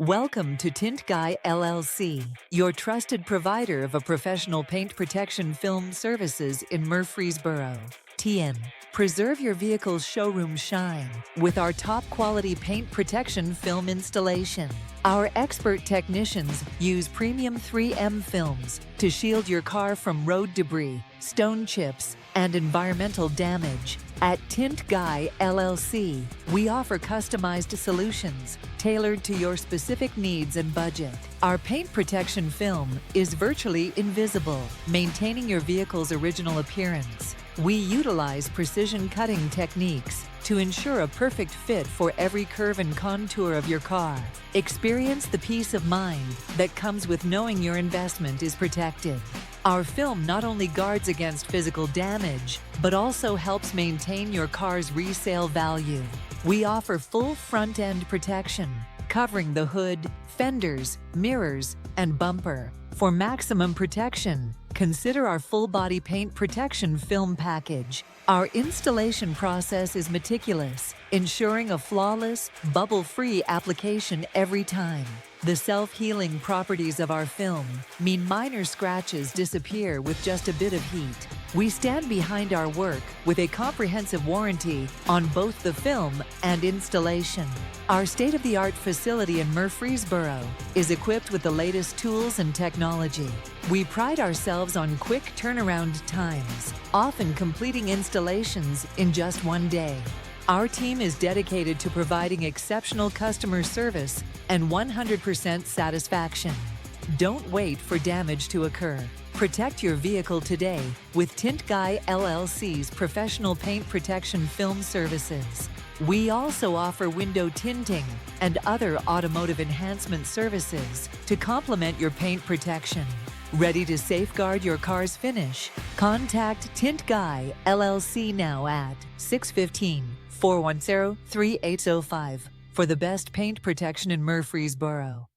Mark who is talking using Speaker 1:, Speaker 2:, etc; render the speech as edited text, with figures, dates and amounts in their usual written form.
Speaker 1: Welcome to Tint Guy LLC, your trusted provider of a professional paint protection film services in Murfreesboro. TN. Preserve your vehicle's showroom shine with our top-quality paint protection film installation. Our expert technicians use premium 3M films to shield your car from road debris, stone chips, and environmental damage. At Tint Guy LLC, we offer customized solutions tailored to your specific needs and budget. Our paint protection film is virtually invisible, maintaining your vehicle's original appearance. We utilize precision cutting techniques to ensure a perfect fit for every curve and contour of your car. Experience the peace of mind that comes with knowing your investment is protected. Our film not only guards against physical damage, but also helps maintain your car's resale value. We offer full front-end protection, covering the hood, fenders, mirrors, and bumper. For maximum protection, consider our full-body paint protection film package. Our installation process is meticulous, ensuring a flawless, bubble-free application every time. The self-healing properties of our film mean minor scratches disappear with just a bit of heat. We stand behind our work with a comprehensive warranty on both the film and installation. Our state-of-the-art facility in Murfreesboro is equipped with the latest tools and technology. We pride ourselves on quick turnaround times, often completing installations in just one day. Our team is dedicated to providing exceptional customer service and 100% satisfaction. Don't wait for damage to occur. Protect your vehicle today with Tint Guy LLC's professional paint protection film services. We also offer window tinting and other automotive enhancement services to complement your paint protection. Ready to safeguard your car's finish? Contact Tint Guy LLC now at 615-410-3805 for the best paint protection in Murfreesboro.